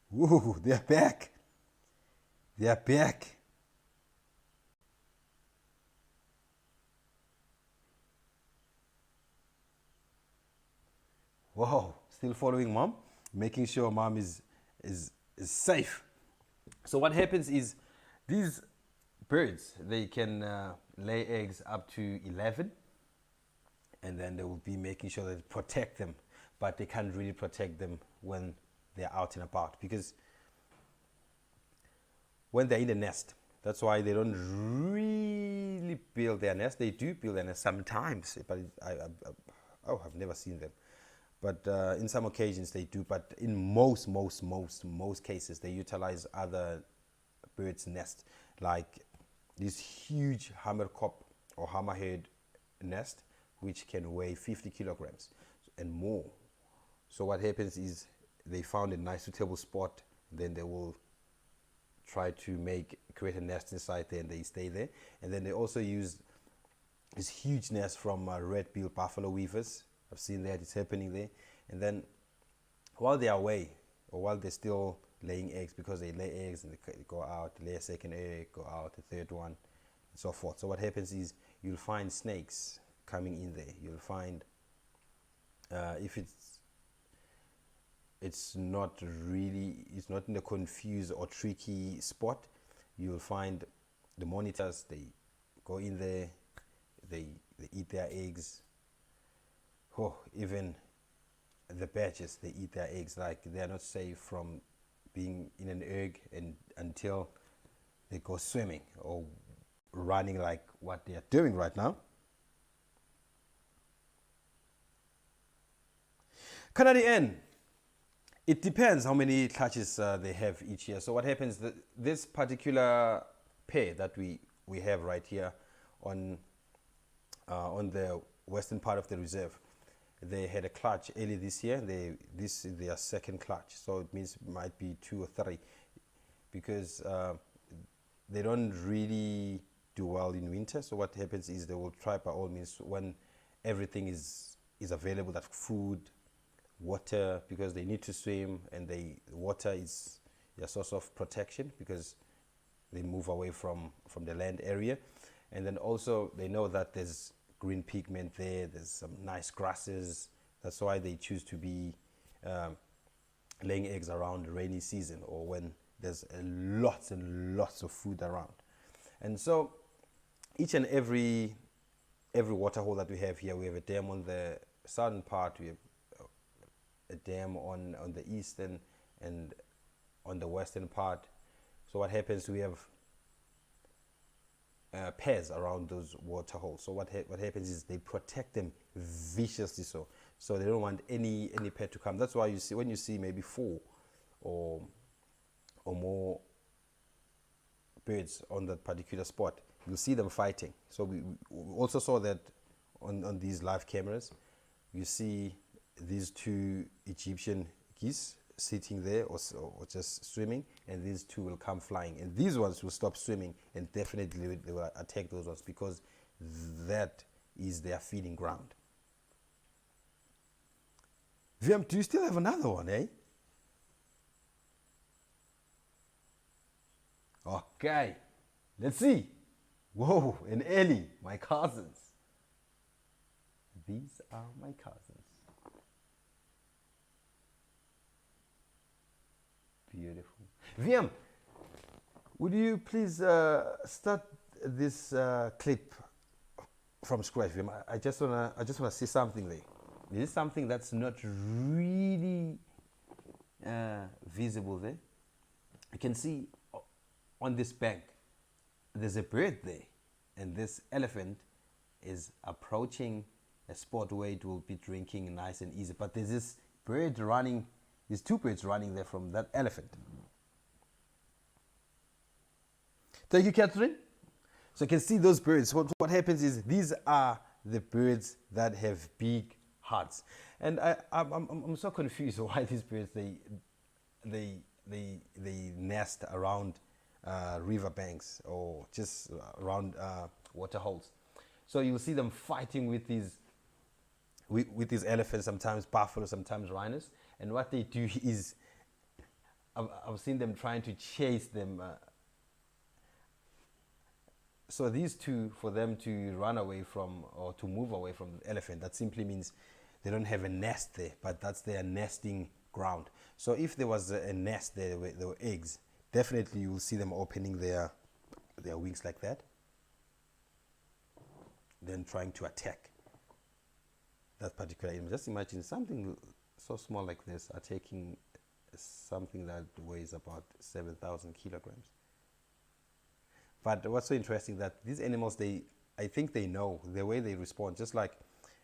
Whoa, they're back. They're back. Whoa, still following mom, making sure mom is safe. So what happens is, these birds, they can lay eggs up to 11, and then they will be making sure that they protect them, but they can't really protect them when they're out and about, because when they're in the nest, that's why they don't really build their nest. They do build their nest sometimes, but I've never seen them. But in some occasions they do, but in most cases they utilize other birds' nest, like this huge hammerkop or hammerhead nest, which can weigh 50 kilograms and more. So what happens is, they found a nice suitable spot, then they will try to create a nest inside there, and they stay there. And then they also use this huge nest from red-billed buffalo weavers. I've seen that, it's happening there. And then while they're away, or while they're still laying eggs, because they lay eggs and they go out, lay a second egg, go out, a third one, and so forth. So what happens is, you'll find snakes coming in there. You'll find, if it's not in a confused or tricky spot, you'll find the monitors, they go in there, they eat their eggs. Even the badgers, they eat their eggs. Like, they're not safe from being in an egg until they go swimming or running, like what they are doing right now. Canadian, it depends how many clutches they have each year. So what happens, this particular pair that we have right here on the western part of the reserve, they had a clutch early this year. This is their second clutch, so it means it might be 2 or 3, because they don't really do well in winter. So what happens is they will try by all means when everything is available, that food, water, because they need to swim, and water is their source of protection because they move away from the land area. And then also they know that there's green pigment there's some nice grasses. That's why they choose to be laying eggs around the rainy season, or when there's lots and lots of food around. And so each and every water hole that we have here, we have a dam on the southern part, we have a dam on the eastern and on the western part. So what happens, we have pairs around those water holes. So what happens is they protect them viciously, so they don't want any pet to come. That's why you see, when you see maybe 4 or more birds on that particular spot, you'll see them fighting. So we also saw that on these live cameras. You see these 2 Egyptian geese sitting there or just swimming, and these 2 will come flying, and these ones will stop swimming, and definitely they will attack those ones, because that is their feeding ground. VM, do you still have another one, eh? Okay, let's see. Whoa, and Ellie, my cousins. These are my cousins. Beautiful. VM, would you please start this clip from scratch, VM? I just wanna see something there. This is something that's not really visible there. You can see on this bank there's a bird there, and this elephant is approaching a spot where it will be drinking nice and easy. But there's this bird running, there's 2 birds running there from that elephant. Thank you, Catherine. So you can see those birds. What happens is, these are the birds that have big hearts, and I'm so confused why these birds they nest around river banks or just around water holes. So you'll see them fighting with these elephants, sometimes buffalo, sometimes rhinos. And what they do is, I've seen them trying to chase them. So these 2, for them to run away from, or to move away from the elephant, that simply means they don't have a nest there, but that's their nesting ground. So if there was a nest there were eggs, definitely you will see them opening their wings like that, then trying to attack that particular animal. Just imagine something so small like this attacking something that weighs about 7,000 kilograms. But what's so interesting, that these animals, I think they know the way they respond, just like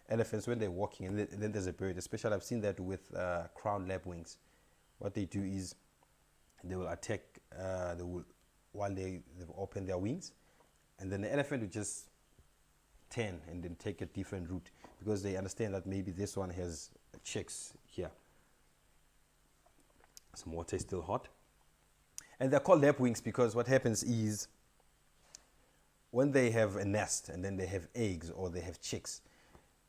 elephants when they're walking, and then there's a bird. Especially I've seen that with crown lapwings. What they do is they will attack while they've opened their wings, and then the elephant will just turn and then take a different route, because they understand that maybe this one has chicks here. Some water is still hot. And they're called lapwings because what happens is, when they have a nest and then they have eggs or they have chicks,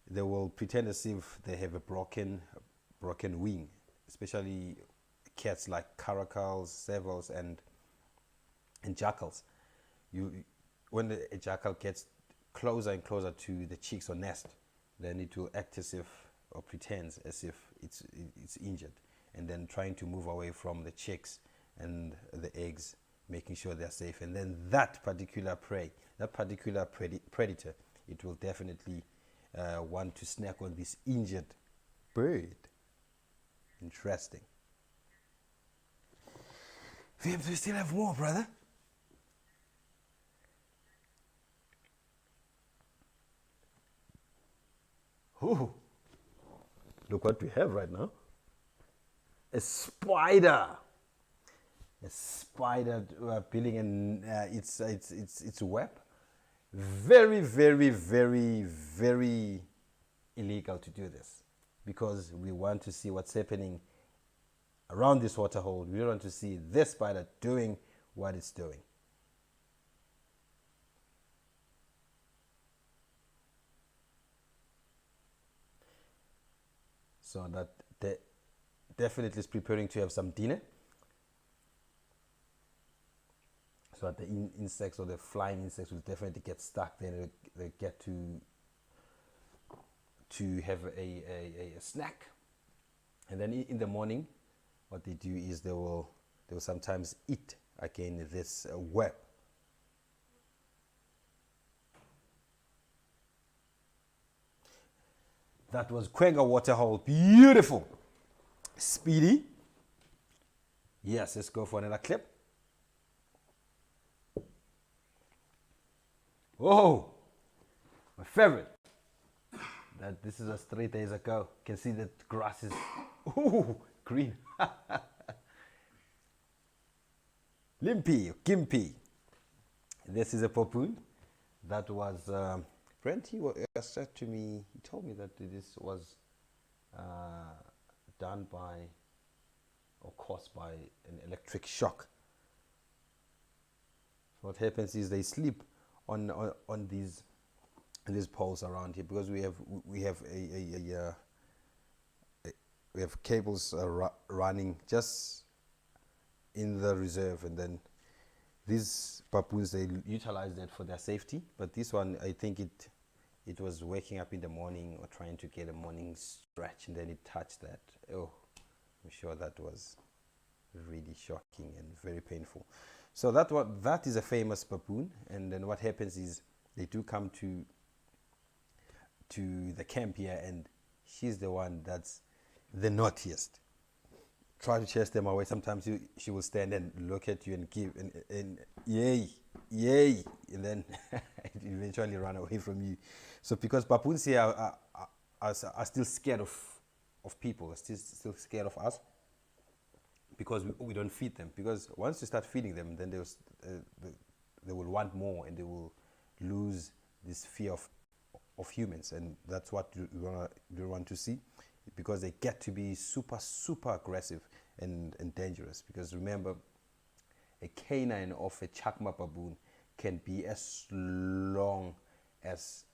they will pretend as if they have a broken wing, especially cats like caracals, servals, and jackals. When a jackal gets closer and closer to the chicks or nest, then it will act as if, or pretends as if it's injured, and then trying to move away from the chicks and the eggs, making sure they're safe. And then that particular predator, it will definitely want to snack on this injured bird. Interesting. We still have more, brother. Ooh, look what we have right now. A spider. A spider peeling its web. Very, very, very, very illegal to do this, because we want to see what's happening around this water hole. We don't want to see this spider doing what it's doing. So that definitely is preparing to have some dinner. So that the insects or the flying insects will definitely get stuck there. They get to have a snack. And then in the morning, what they do is they will sometimes eat again this web. That was Quenga Waterhole. Beautiful. Speedy. Yes, let's go for another clip. Whoa, my favorite. This is just 3 days ago. You can see that grass is green. Limpy, Gimpy. This is a papoon. That was Brent. He said to me. He told me that this was done by or caused by an electric shock. So what happens is they sleep on these poles around here, because we have cables running just in the reserve, and then these baboons, they utilize that for their safety. But this one, I think it was waking up in the morning or trying to get a morning stretch, and then it touched that. Oh, I'm sure that was really shocking and very painful. So that is a famous baboon. And then what happens is they do come to the camp here, and she's the one that's the naughtiest. Try to chase them away. Sometimes she will stand and look at you and give and yay, and then eventually run away from you. So because baboons here are still scared of people, are still scared of us, because we don't feed them. Because once you start feeding them, then they will want more, and they will lose this fear of humans, and that's what you don't want to see, because they get to be super aggressive and dangerous. Because remember, a canine of a Chakma baboon can be as long as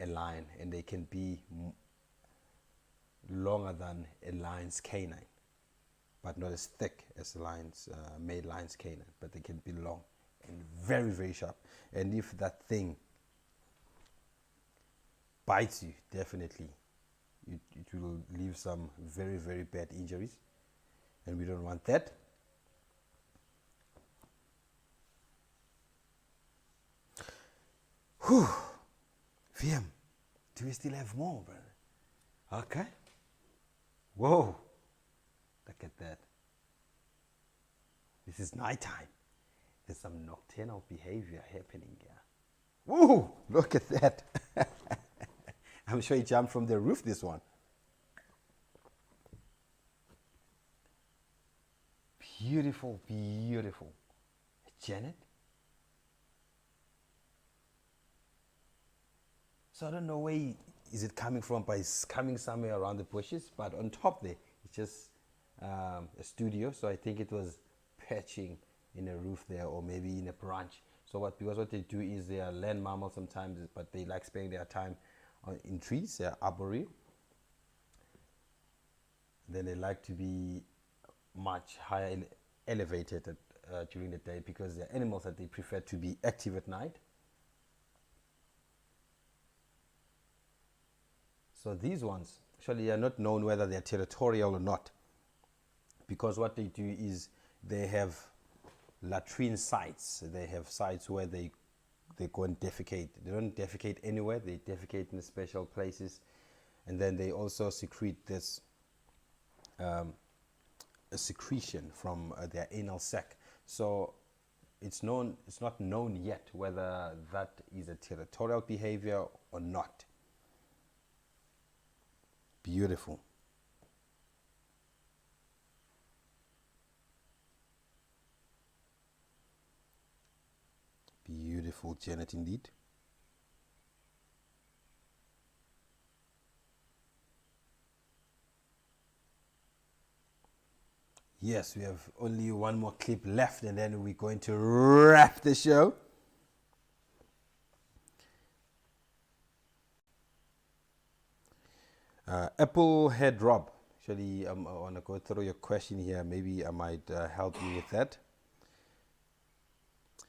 a lion, and they can be longer than a lion's canine, but not as thick as a male lion's canine, but they can be long and very sharp. And if that thing bites you, definitely it will leave some very bad injuries, and we don't want that. Whew. VM, do we still have more, brother? Okay. Whoa, look at that. This is nighttime. There's some nocturnal behavior happening here. Whoa, look at that. I'm sure he jumped from the roof, this one. Beautiful. Janet? So I don't know where is it coming from, but it's coming somewhere around the bushes. But on top there, it's just a studio. So I think it was perching in a roof there, or maybe in a branch. So because what they do is they are land mammals sometimes, but they like spending their time in trees. They are arboreal. Then they like to be much higher elevated during the day, because they're animals that they prefer to be active at night. So these ones actually are not known whether they're territorial or not, because what they do is they have latrine sites. They have sites where they go and defecate. They don't defecate anywhere. They defecate in special places, and then they also secrete this a secretion from their anal sac. So it's not known yet whether that is a territorial behavior or not. Beautiful. Beautiful, Janet, indeed. Yes, we have only one more clip left, and then we're going to wrap the show. Applehead Rob. Actually, I want to go through your question here. Maybe I might help you with that.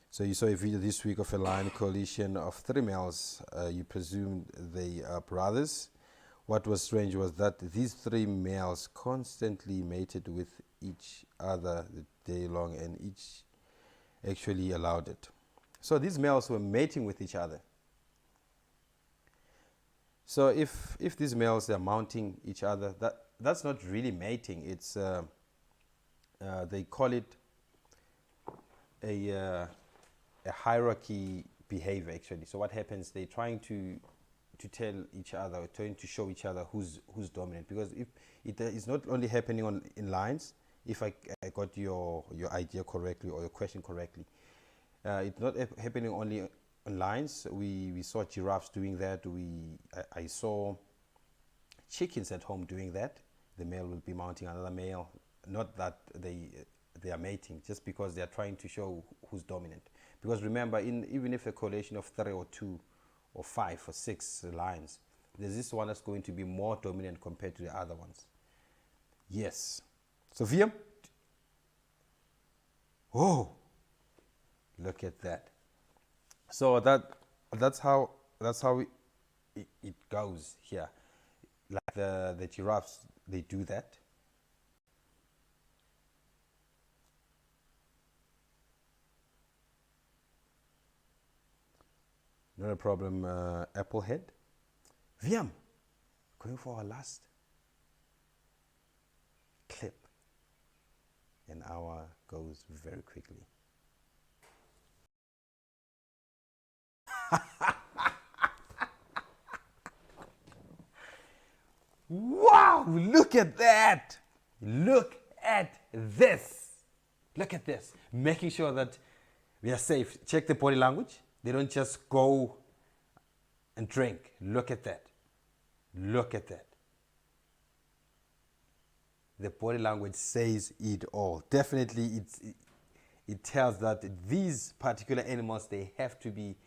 So you saw a video this week of a lion coalition of 3 males. You presumed they are brothers. What was strange was that these 3 males constantly mated with each other the day long, and each actually allowed it. So these males were mating with each other. So if these males are mounting each other, that's not really mating. It's they call it a hierarchy behavior, actually. So what happens? They're trying to tell each other, or trying to show each other who's dominant. Because if it is not only happening in lines, if I got your idea correctly or your question correctly, it's not happening only on lines. We saw giraffes doing that. I saw chickens at home doing that. The male will be mounting another male. Not that they are mating, just because they are trying to show who's dominant. Because remember, even if a coalition of 3 or 2 or 5 or 6 lions, there's this one that's going to be more dominant compared to the other ones. Yes. Sophia? Oh, look at that. So that's how it goes here. Like the giraffes, they do that. Not a problem, Applehead. Viam, going for our last clip. An hour goes very quickly. Wow, look at that. Look at this. Look at this. Making sure that we are safe. Check the body language. They don't just go and drink. Look at that. Look at that. The body language says it all. Definitely it tells that these particular animals, they have to be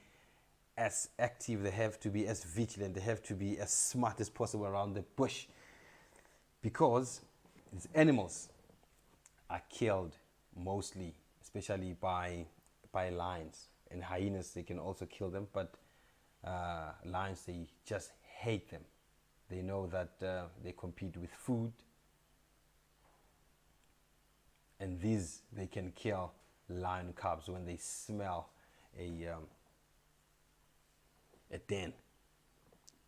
as active, they have to be as vigilant, they have to be as smart as possible around the bush, because these animals are killed mostly, especially by lions. And hyenas, they can also kill them, but lions, they just hate them. They know that they compete with food, and these, they can kill lion cubs when they smell a den.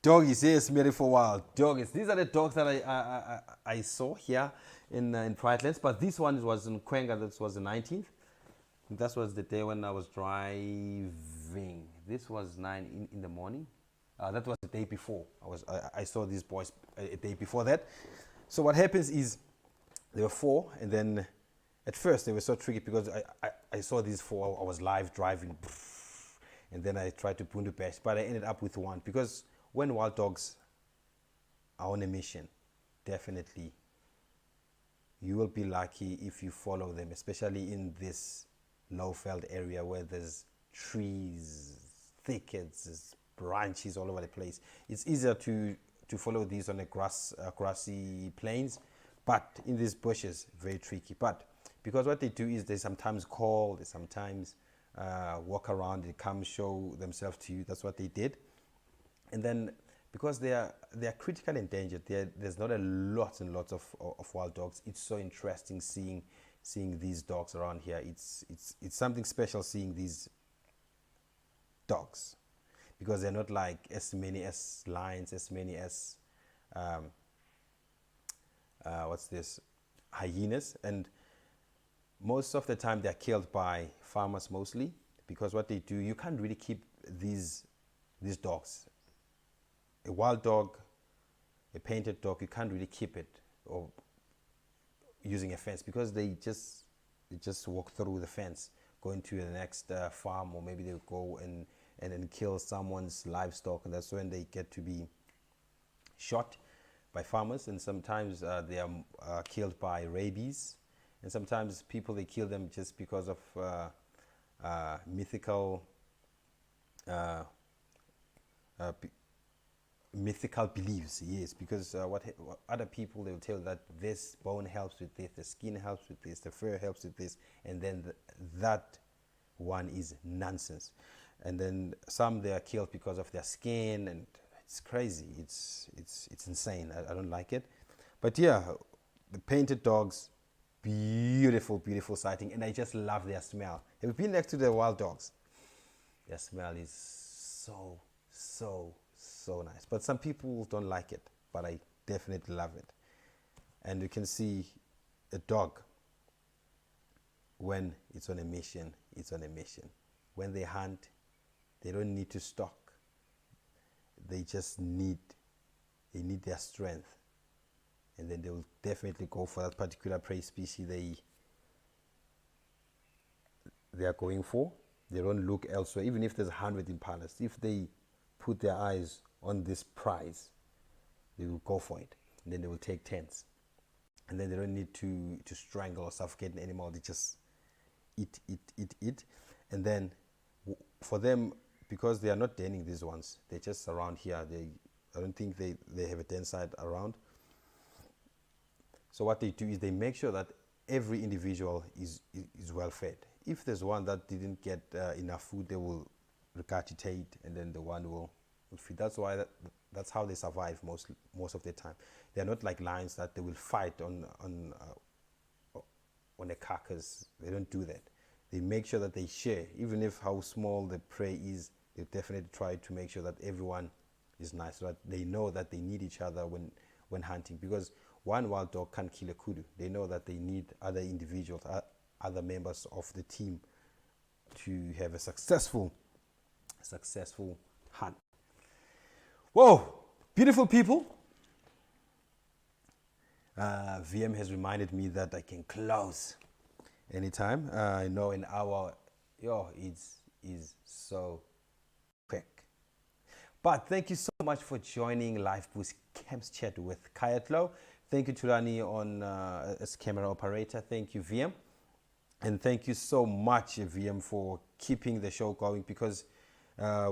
Doggies, yes, Mary for wild doggies. These are the dogs that I saw here in Pride Lands, but this one was in Kwenga. That was the 19th. That was the day when I was driving. This was 9 in the morning. That was the day before. I saw these boys a day before that. So what happens is there were 4, and then at first they were so tricky because I saw these 4. I was live driving, and then I tried to bundu bash, but I ended up with 1, because when wild dogs are on a mission, definitely you will be lucky if you follow them, especially in this low-feld area where there's trees, thickets, branches all over the place. It's easier to follow these on a grassy plains, but in these bushes, very tricky. But because what they do is they sometimes call, they sometimes walk around, they come show themselves to you. That's what they did. And then because they are critically endangered, there's not a lot and lots of wild dogs. It's so interesting seeing these dogs around here. It's something special seeing these dogs, because they're not like as many as lions, as many as hyenas. And most of the time they're killed by farmers mostly, because what they do, you can't really keep these dogs. A wild dog, a painted dog, you can't really keep it or using a fence, because they just walk through the fence, going to the next farm, or maybe they'll go and kill someone's livestock, and that's when they get to be shot by farmers. And sometimes they are killed by rabies, and sometimes people, they kill them just because of mythical beliefs, yes, because what other people, they will tell that this bone helps with this, the skin helps with this, the fur helps with this, and then that one is nonsense. And then some, they are killed because of their skin, and it's crazy. It's insane. I don't like it. But yeah, the painted dogs, beautiful, beautiful sighting, and I just love their smell. Have you been next to the wild dogs? Their smell is so nice. But some people don't like it, but I definitely love it. And you can see a dog, when it's on a mission, it's on a mission. When they hunt, they don't need to stalk. They just need their strength. And then they will definitely go for that particular prey species they are going for. They don't look elsewhere. Even if there's 100 impalas, if they put their eyes on this prize, they will go for it. And then they will take tens. And then they don't need to strangle or suffocate an animal. They just eat. And then for them, because they are not denning these ones, they're just around here. I don't think they have a den site around. So what they do is they make sure that every individual is well fed. If there's one that didn't get enough food, they will regurgitate, and then the one will feed. That's why that's how they survive most of the time. They're not like lions that they will fight on a carcass. They don't do that. They make sure that they share, even if how small the prey is. They definitely try to make sure that everyone is nice, so that they know that they need each other when hunting. Because one wild dog can't kill a kudu. They know that they need other individuals, other members of the team, to have a successful hunt. Whoa, beautiful people. VM has reminded me that I can close anytime. I know an hour, is so quick. But thank you so much for joining Live Bush Camps Chat with Khaya Tlou. Thank you, Tulani, as camera operator. Thank you, VM. And thank you so much, VM, for keeping the show going, because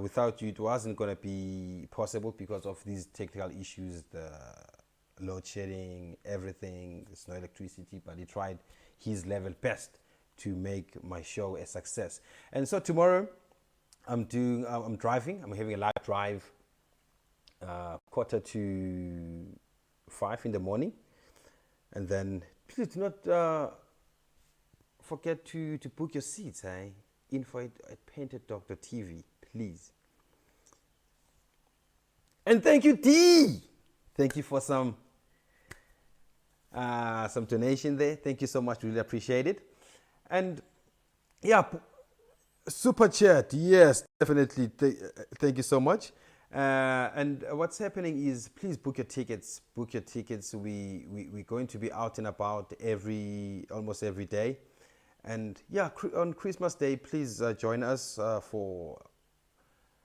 without you, it wasn't going to be possible because of these technical issues, the load shedding, everything. There's no electricity, but he tried his level best to make my show a success. And so tomorrow, I'm driving. I'm having a live drive, 4:45 in the morning. And then please do not forget to book your seats. Info at Painteddog.TV, please. And thank you, D. Thank you for some donation there. Thank you so much. Really appreciate it. And yeah, super chat. Yes, definitely. Thank you so much. And what's happening is, please book your tickets. Book your tickets. We're going to be out and about almost every day. And yeah, on Christmas Day, please join us for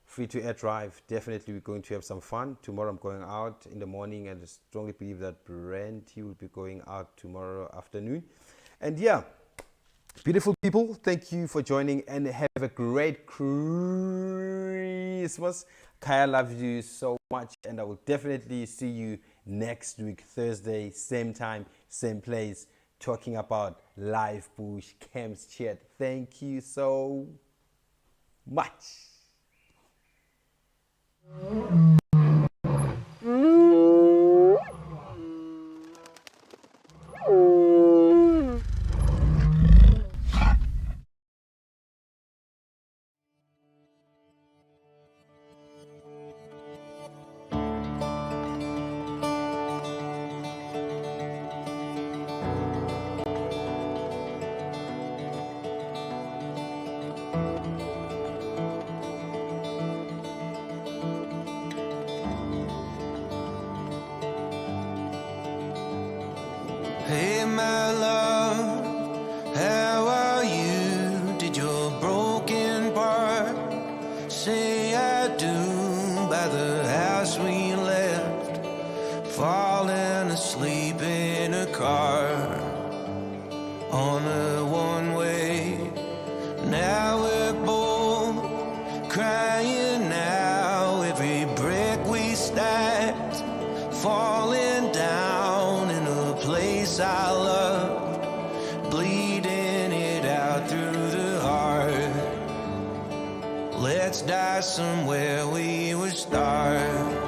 free to air drive. Definitely, we're going to have some fun. Tomorrow I'm going out in the morning, and I strongly believe that Brent, he will be going out tomorrow afternoon. And yeah, beautiful people, thank you for joining, and have a great Christmas. Khaya loves you so much, and I will definitely see you next week, Thursday, same time, same place, talking about Live Bush Camps Chat. Thank you so much. Hey my love, how are you? Did your broken part say I do by the house we left, falling asleep in a car on a one-way? Now we're both crying now, every brick we stack falling down in a place I loved, bleeding it out through the heart. Let's die somewhere we were stars.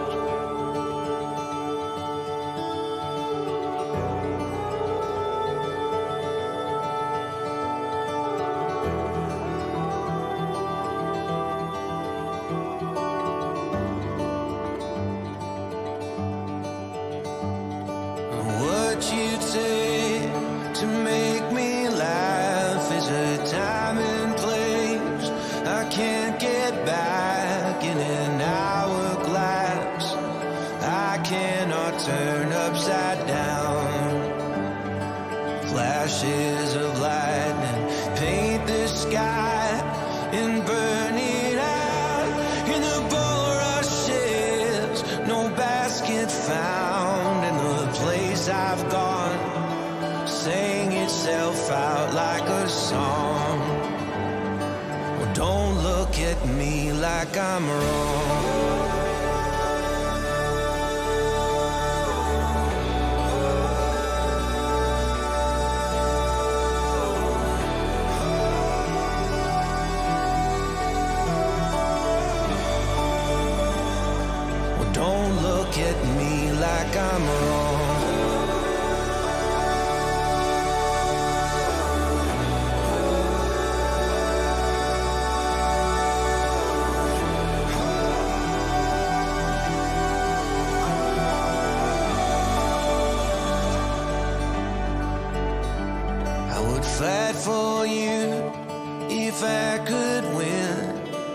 You take to make me laugh is a time and place I can't get back in an hourglass. I cannot turn upside down. Flashes of lightning paint the sky and burn it out. In the bulrushes, no basket found in the place I've gone, sang itself out like a song. Well, don't look at me like I'm wrong. Well, don't look at me like I'm wrong. Fight for you if I could win.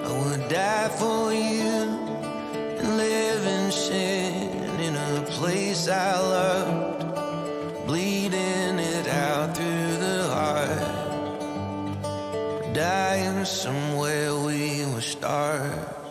I would die for you and live in sin in a place I loved, bleeding it out through the heart, dying somewhere we were stars.